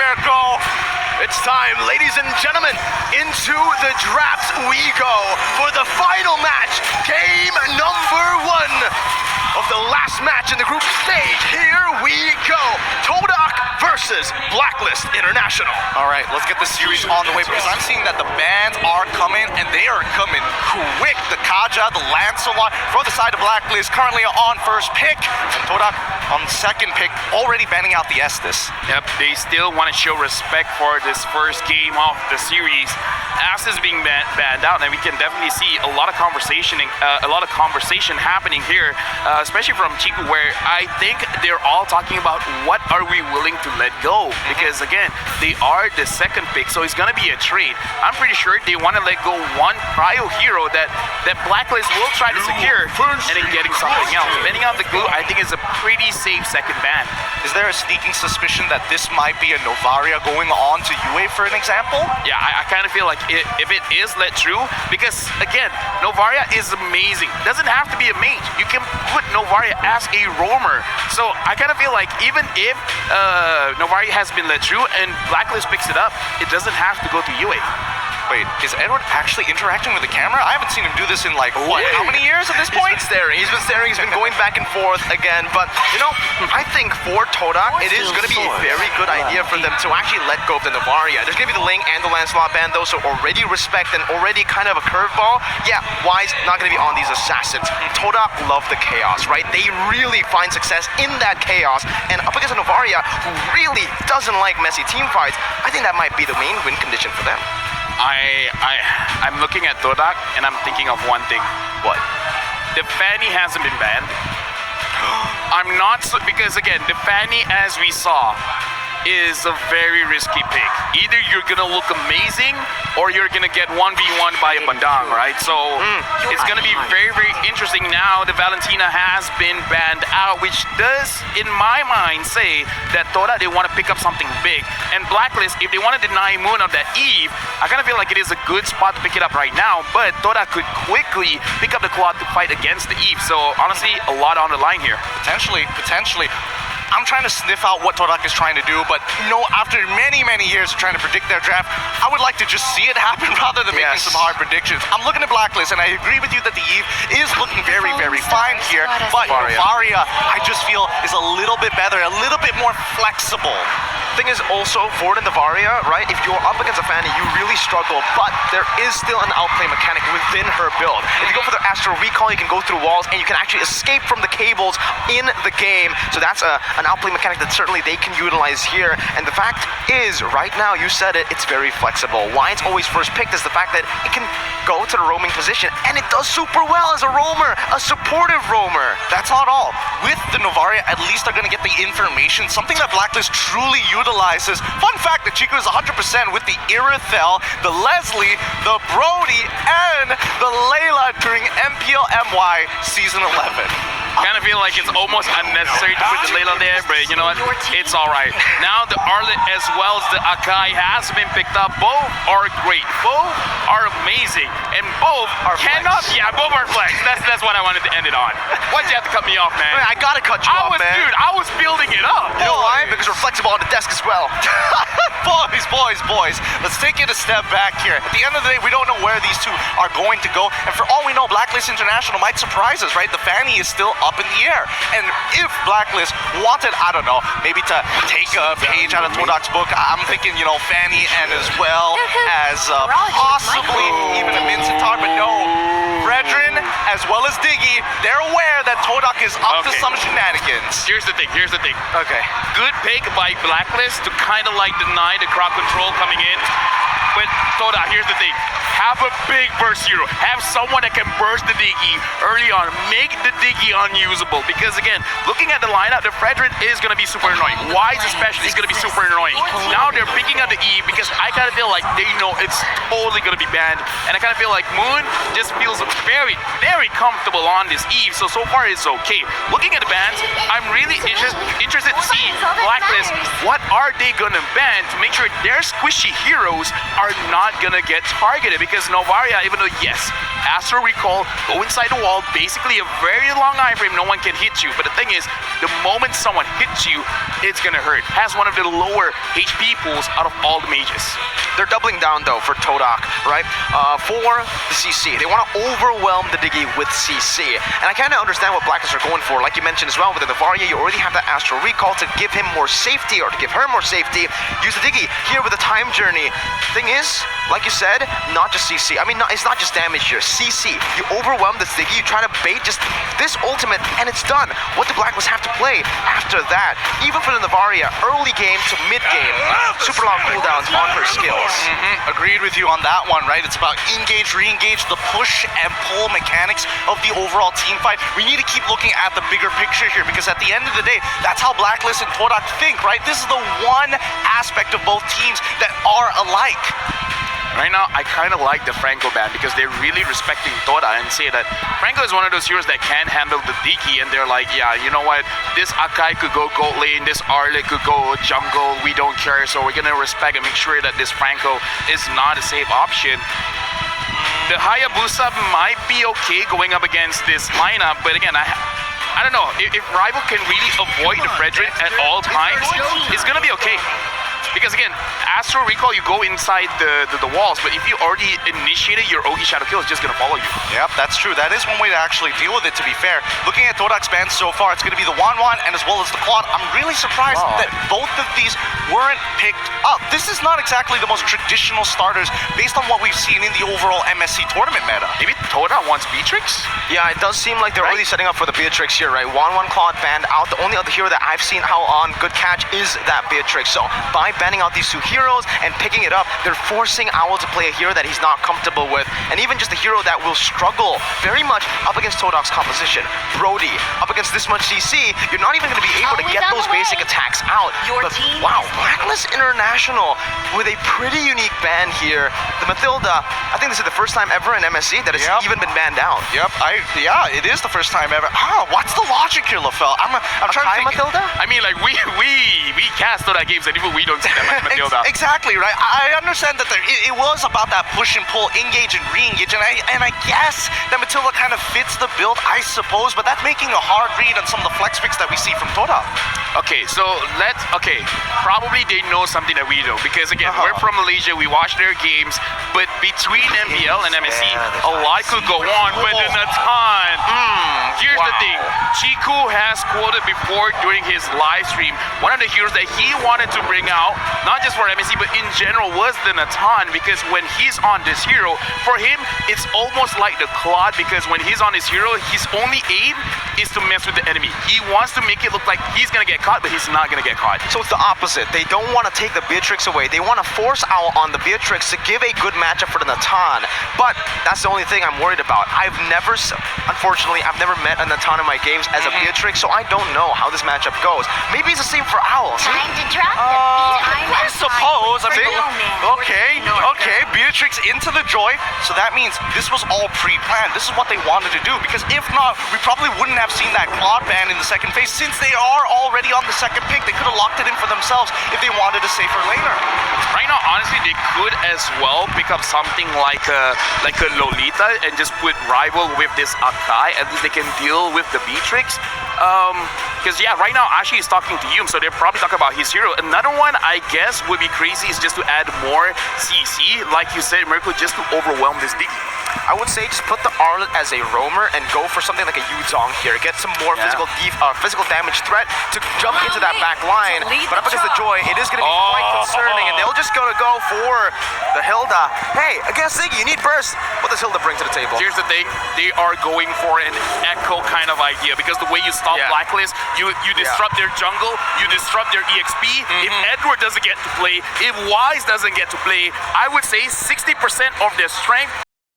nightmare go. It's time, ladies and gentlemen, into the drafts we go for the final match, game number 1 of the last match in the group stage. Here we go, Tdk versus Blcklist International. All right, let's get the series on the way because I'm seeing that the bans are coming and they are coming quick. The Kaja, the Lancelot for the side of Blacklist currently on first pick. And Tdk on second pick, already banning out the Estes. Yep, they still want to show respect for this first game of the series. Estes being banned out, and we can definitely see a lot of conversation happening here, especially from Chiku, where I think they're all talking about what are we willing to let go, because again, they are the second pick, so it's gonna be a trade. I'm pretty sure they want to let go one prio hero that Blacklist will try to secure, and then getting something else. Banning out the glue, I think, is a pretty safe second ban. Is there a sneaking suspicion that this might be a Novaria going on to UA, for an example? Yeah, I kind of feel like if it is let through, because again, Novaria is amazing. Doesn't have to be a mage. You can put Novaria as a roamer. So I kind of feel like even if Novaria has been let through and Blacklist picks it up, it doesn't have to go to UA. Wait, is Edward actually interacting with the camera? I haven't seen him do this in like, what, how many years at this point? He's been staring, he's been going back and forth again, but you know, I think for Tdk, it is going to be a very good idea for them to actually let go of the Novaria. There's going to be the Ling and the Lancelot ban, though, so already respect and already kind of a curveball. Yeah, Wise not going to be on these assassins. Tdk love the chaos, right? They really find success in that chaos, and up against a Novaria who really doesn't like messy team fights, I think that might be the main win condition for them. I'm looking at Tdk and I'm thinking of one thing. What? The Fanny hasn't been banned. I'm not, because again, the Fanny, as we saw, is a very risky pick. Either you're gonna look amazing or you're gonna get 1v1 by a Bandang, right? So it's gonna be very, very interesting. Now the Valentina has been banned out, which does, in my mind, say that Tdk, they want to pick up something big. And Blacklist, if they want to deny Moon of that Eve, I kind of feel like it is a good spot to pick it up right now, but Tdk could quickly pick up the quad to fight against the Eve. So honestly, a lot on the line here. Potentially. I'm trying to sniff out what Tdk is trying to do, but no, after many, many years of trying to predict their draft, I would like to just see it happen rather than making some hard predictions. I'm looking at Blacklist, and I agree with you that the Eve is looking very, very fine here, but Novaria, I just feel, is a little bit better, a little bit more flexible. Thing is also, for the Novaria, right, if you're up against a Fanny, you really struggle, but there is still an outplay mechanic within her build. If you go for the Astral Recall, you can go through walls, and you can actually escape from the cables in the game, so that's an outplay mechanic that certainly they can utilize here. And the fact is, right now, you said it, it's very flexible. Why it's always first picked is the fact that it can go to the roaming position, and it does super well as a roamer, a supportive roamer. That's not all. With the Novaria, at least they're going to get the information, something that Blacklist truly utilizes. Fun fact that Chiku is 100% with the Irithel, the Leslie, the Brody, and the Layla during MPL MY Season 11. Kind of feel like it's almost unnecessary to put the Layla there, but you know what? It's all right. Now the Arlet as well as the Akai has been picked up. Both are great. Both are amazing, and both both are flex. That's what I wanted to end it on. Why'd you have to cut me off, man? I gotta cut you off, man. Dude, I was building it up. You know why? Because we're flexible on the desk as well. Boys, let's take it a step back here. At the end of the day, we don't know where these two are going to go, and for all we know, Blacklist International might surprise us, right? The Fanny is still up in the air, and if Blacklist wanted, I don't know, maybe to take a page out of Tdk's book, I'm thinking, you know, Fanny and as well as possibly even a Mincetar, but no, Brethren, as well as Diggy, they're aware that Tdk is up to some shenanigans. Here's the thing. Okay. Good pick by Blacklist to kind of like deny the crowd control coming in. But Tdk, here's the thing. Have a big burst hero. Have someone that can burst the Diggy early on. Make the Diggy unusable. Because again, looking at the lineup, the Frederick is going to be super annoying. Wise especially is going to be super annoying. Now they're picking up the Eve because I kind of feel like they know it's totally going to be banned. And I kind of feel like Moon just feels very, very comfortable on this Eve. So far it's okay. Looking at the bans, I'm really interested to see Blacklist, what are they going to ban to make sure their squishy heroes are not gonna get targeted because Novaria, even though yes, Astro Recall, go inside the wall, basically a very long iframe, no one can hit you. But the thing is, the moment someone hits you, it's gonna hurt. Has one of the lower HP pools out of all the mages. They're doubling down though for Tdk, right? For the CC. They want to overwhelm the Diggy with CC. And I kind of understand what Blacklist are going for. Like you mentioned as well, with the Varia, you already have that Astral Recall to give him more safety or to give her more safety. Use the Diggy here with the time journey. Thing is, like you said, not just CC. I mean, it's not just damage here. CC. You overwhelm this Diggy, you try to bait just this ultimate, and it's done. What do Blacklist have to play after that? Even for the Navaria, early game to mid game, super long cooldowns on her skills. Agreed with you on that one, right? It's about engage, re-engage, the push and pull mechanics of the overall team fight. We need to keep looking at the bigger picture here because at the end of the day, that's how Blacklist and Tdk think, right? This is the one aspect of both teams that are alike. Right now, I kind of like the Franco ban because they're really respecting Tdk and say that Franco is one of those heroes that can handle the Diki, and they're like, yeah, you know what? This Akai could go gold lane, this Arlet could go jungle, we don't care, so we're gonna respect and make sure that this Franco is not a safe option. The Hayabusa might be okay going up against this lineup, but again, I don't know. If Rival can really avoid the Frederick at all times, it's gonna be okay. Because again, Astro Recall, you go inside the walls, but if you already initiated your Ogi Shadow Kill, it's just gonna follow you. Yep, that's true. That is one way to actually deal with it, to be fair. Looking at Tdk's bans so far, it's gonna be the Wan and as well as the Claude. I'm really surprised that both of these weren't picked up. This is not exactly the most traditional starters based on what we've seen in the overall MSC tournament meta. Maybe Tdk wants Beatrix? Yeah, it does seem like they're already setting up for the Beatrix here, right? Wan Claude banned out. The only other hero that I've seen how on good catch is that Beatrix. So by banning out these two heroes and picking it up, they're forcing Owl to play a hero that he's not comfortable with, and even just a hero that will struggle very much up against Tdk's composition. Brody, up against this much CC, you're not even going to be able to get those basic attacks out. But wow, Blacklist International with a pretty unique ban here. The Mathilda, I think this is the first time ever in MSC that it's even been banned out. Yep, yeah, it is the first time ever. What's the logic here, LaFell? I'm trying to think. Mathilda? I mean, like, we cast Tdk games and even we don't see that much Mathilda. Exactly, right? I understand that it was about that push and pull, engage and re-engage, and I guess that Matilda kind of fits the build, I suppose, but that's making a hard read on some of the flex picks that we see from Tdk. Okay, so probably they know something that we know, because again, we're from Malaysia, we watch their games, but between MPL and MSC, a lot could go on, but in a ton. Here's the thing, Chiku has quoted before during his live stream, one of the heroes that he wanted to bring out, not just for MSC, but in general, was the Natan, because when he's on this hero, for him, it's almost like the Claude, because when he's on his hero, his only aim is to mess with the enemy. He wants to make it look like he's gonna get caught, but he's not gonna get caught. So it's the opposite. They don't want to take the Beatrix away. They want to force Owl on the Beatrix to give a good matchup for the Natan. But that's the only thing I'm worried about. Unfortunately, I've never met a Natan in my games as a Beatrix, so I don't know how this matchup goes. Maybe it's the same for Owl. Time to drop the beat. I suppose. I mean, okay, Beatrix into the Joy, so that means this was all pre-planned. This is what they wanted to do, because if not, we probably wouldn't have seen that Claude ban in the second phase, since they are already on the second pick. They could have locked it in for themselves if they wanted a safer laner. Right now, honestly, they could as well pick up something like a Lolita and just put Rival with this Akai, at least they can deal with the Beatrix. Because yeah, right now Ashi is talking to Yum, so they're probably talking about his hero. Another one, I guess, would be crazy is just to add more CC, like you said, Miracle, just to overwhelm this Diki. I would say just put the Arlet as a roamer and go for something like a Yuzong here. Get some more physical damage threat to jump into that back line. But up against the Joy, it is going to be quite concerning, and they'll just go for the Hilda. Hey, against Ziggy, you need burst. What does Hilda bring to the table? Here's the thing, they are going for an echo kind of idea, because the way you stop Blacklist, you disrupt their jungle, you disrupt their EXP. If Edward doesn't get to play, if Wise doesn't get to play, I would say 60% of their strength